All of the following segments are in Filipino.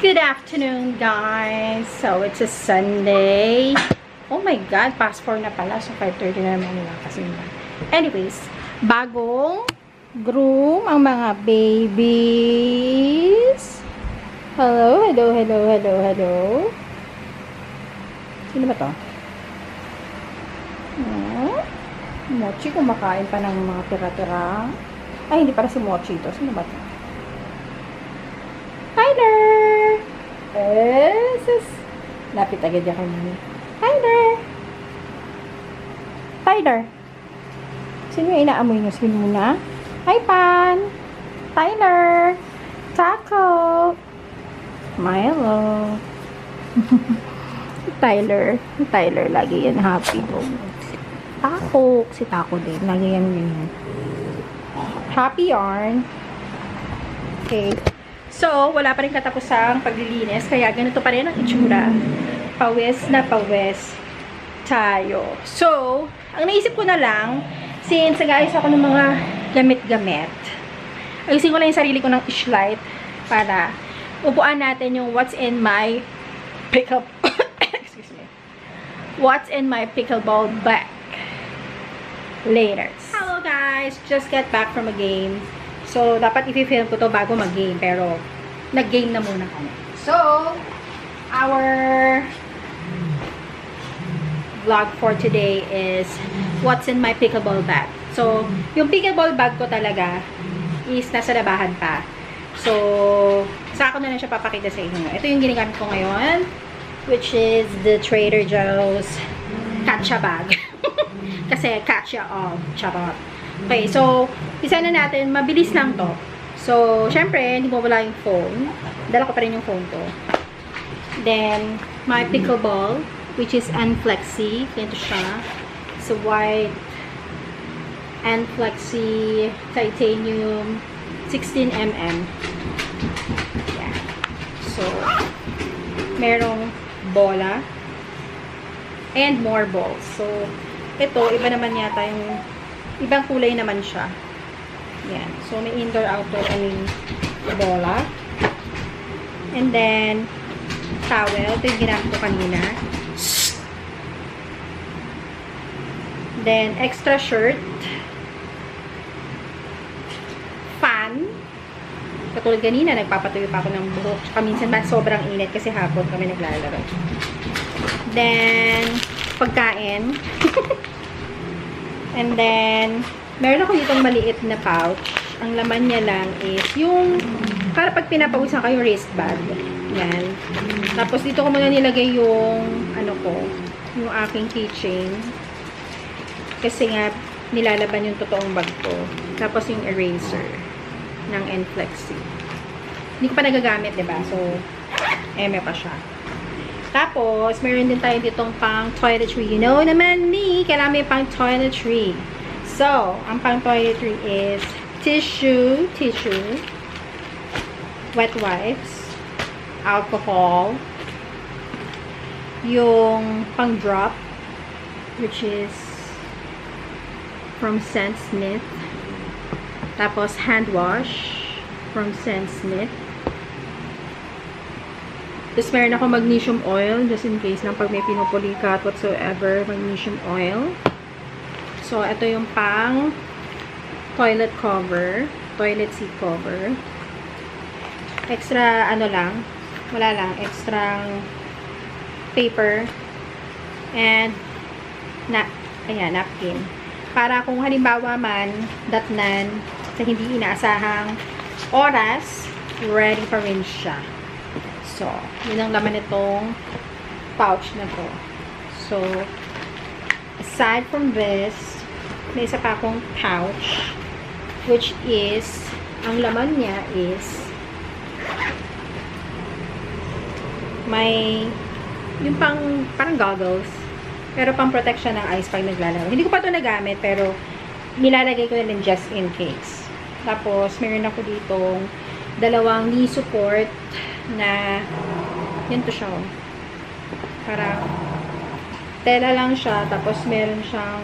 Good afternoon, guys. So, it's a Sunday. Oh my God, past 4 na pala. So, 5:30 na naman nila kasi ba. Anyways, bagong groom ang mga babies. Hello, hello, hello, hello, hello. Sino ba to? Mochi, kumakain pa ng mga tira-tira. Ay, hindi para si Mochi ito. Sino ba to? Tyler! Sus! Lapit agad yan kanina. Tyler! Tyler! Sino yung inaamoy nyo? Sino muna? Hi, Pan! Tyler! Taco! Milo! Tyler. Tyler, lagi yan happy. Taco. Si Taco din. Lagi yan ganyan. Happy yarn. Okay. So, wala pa rin katapusang paglilinis. Kaya ganito pa rin ang itsura. Pawis na pawis tayo. So, ang naisip ko na lang, since nag-ayos ako ng mga gamit-gamit, ayusin ko lang yung sarili ko ng ishlight para upuan natin yung what's in my pickle excuse me. What's in my pickleball bag later. Hello guys! Just got back from a game. So, dapat i-film ko to bago mag-game. Pero, nag-game na muna kami. So, our vlog for today is what's in my pickleball bag. So, yung pickleball bag ko talaga is nasa labahan pa. So, saka ko na lang siya papakita sa inyo. Ito yung ginagamit ko ngayon, which is the Trader Joe's Katcha bag. Kasi Katcha all. Charot. Okay, so, isa na natin. Mabilis lang to. So, syempre, hindi mo wala yung phone. Dala ko pa rin yung phone ko. Then, my pickleball, which is Anflexi. Ganito siya. It's a white Anflexi titanium 16mm. Yeah. So, merong bola and more balls. So, ito, iba naman yata yung ibang kulay naman siya. Yan. So, may indoor, outdoor, bola. And then, towel. Ito yung ginamit ko kanina. Then, extra shirt. Fan. Katulad kanina, nagpapatuyo pa ako ng buhok. Tsaka minsan ba, sobrang init kasi hapon kami naglalaro. Then, pagkain. And then, meron ako ditong maliit na pouch. Ang laman niya lang is yung, para pag pinapawisan kayo, wristband. Yan. Tapos, dito ko muna nilagay yung, yung aking keychain. Kasi nga, nilalaban yung totoong bag ko. Tapos, yung eraser ng Enflexi. Hindi ko pa nagagamit, diba? So, eme pa siya. Tapos, meron din tayo ditong pang toiletry. You know naman me, kailangan may pang toiletry. So, ang pang toiletry is tissue, wet wipes, alcohol, yung pang drop, which is from Saint Smith. Tapos, hand wash from Saint Smith. Tapos, meron ako magnesium oil, just in case lang pag may pinupulikat, whatsoever, magnesium oil. So, ito yung pang toilet cover, toilet seat cover. Extra, wala lang, extra paper, and, napkin. Para kung halimbawa man, datnan, sa hindi inaasahang oras, ready pa rin siya. So, yun ang laman nitong pouch na to. So, aside from this, may isa pa akong pouch, which is, ang laman niya is, may, yung parang goggles, pero pang protection ng eyes pag naglalaro. Hindi ko pa ito nagamit, pero nilalagay ko na din just in case. Tapos, meron ako ditong dalawang knee support na yun to siya. Para tela lang siya, tapos meron siyang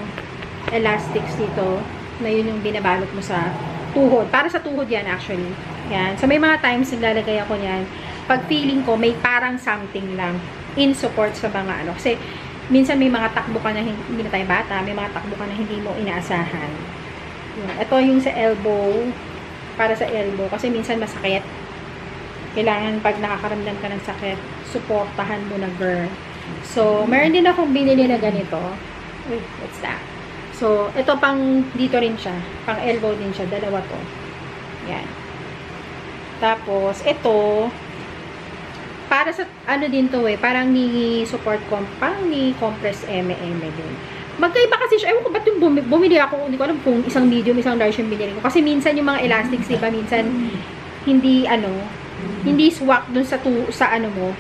elastics dito na yun yung binabalot mo sa tuhod. Para sa tuhod yan actually. Yan. So may mga times naglalagay ako niyan pag feeling ko, may parang something lang in support sa mga ano. Kasi, minsan may mga takbo ka na hindi na tayo bata, may mga takbo ka na hindi mo inaasahan. Yun. Ito yung sa elbow, para sa elbow, kasi minsan masakit. Kailangan pag nakakaramdam ka ng sakit, supportahan mo na girl. So, meron din akong binili na ganito. Wait, what's that? So, ito pang, dito rin siya. Pang elbow din siya. Dalawa to. Yan. Tapos, ito, para sa, ano din to parang ni support parang ni compress eme din. Magkaiba kasi siya. Ewan ko ba't yung bumili ako, hindi ko alam kung isang medium, isang large yung binili ko. Kasi minsan yung mga elastics, diba, minsan, hindi, hindi swak dun sa ano mo,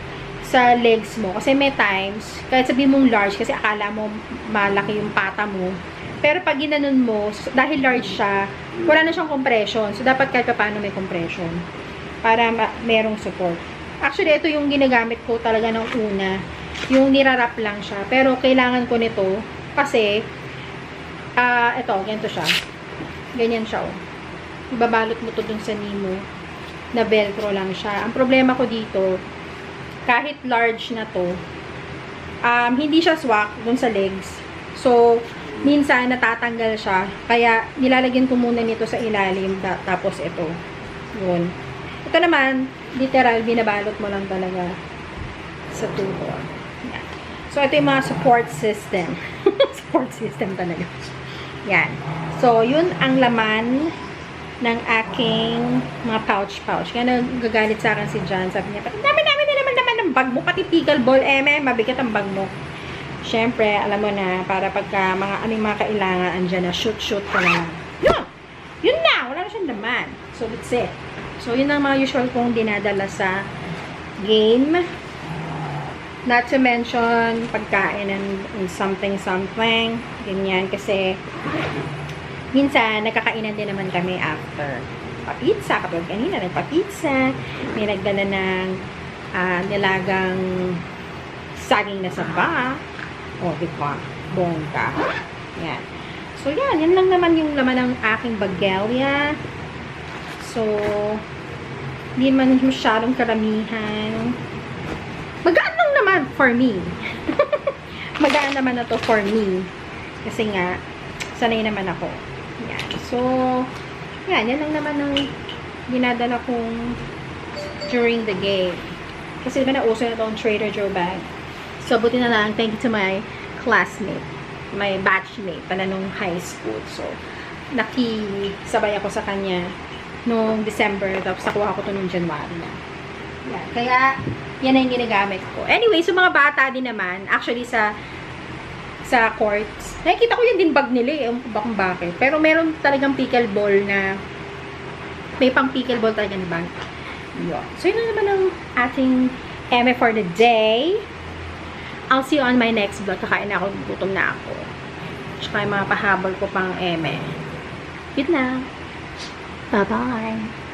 sa legs mo. Kasi may times, kahit sabihin mong large, kasi akala mo malaki yung pata mo. Pero pag ginanon mo, dahil large siya, wala na siyang compression. So, dapat kahit paano may compression. Para merong support. Actually, ito yung ginagamit ko talaga ng una. Yung nirarap lang siya. Pero, kailangan ko nito. Kasi, ito, ganito siya. Ganyan siya, oh. Ibabalot mo to dun sa knee mo. Na velcro lang siya. Ang problema ko dito, kahit large na to, hindi siya swak dun sa legs. So, minsan natatanggal siya. Kaya, nilalagyan ko muna nito sa ilalim. Tapos, ito. Yun. Ito naman, literal, binabalot mo lang talaga sa tubo. Yan. So, ito yung mga support system. Support system talaga. Yan. So, yun ang laman ng aking mga pouch. Kaya nagagalit sa akin si John. Sabi niya, dami na naman ng bag mo. Pati pickleball, mabigat ang bag mo. Siyempre, alam mo na, para pagka aming mga kailangan, andyan na, shoot ka na. Yun na! Wala na siyang laman. So, that's it. So, yun ang mga usual kong dinadala sa game. Not to mention, pagkain and something. Ganyan, kasi minsan, nakakainan din naman kami after pa-pizza. Kapag kanina, nagpa-pizza. May nagdala ng nilagang saging na saba. O, diba? Bongga. Yan. So, yan. Yan lang naman yung laman ng aking bagelya. So, hindi man masyadong karamihan. Magaan lang naman for me. Magaan naman na to for me. Kasi nga, sanay naman ako. Yan. So, yan. Yan lang naman ang dinadala kong during the game. Kasi diba nauso na itong Trader Joe bag. So, buti na lang, thank you to my classmate, my batchmate, pala nung high school. So, nakisabay ako sa kanya noong December, tapos nakuha ko to noong January na. Yan. Kaya, yan na yung ginagamit ko. Anyway, so mga bata din naman, actually sa courts, nakikita ko yun din bag nila kung bakit. Pero meron talagang pickleball na, may pang pickleball talaga na bag. Yun. So, yun na naman ang ating eme for the day. I'll see you on my next vlog. Kakain na ako, gutom na ako. Tsaka yung mga pahabol ko pang eme. Good na. Bye-bye.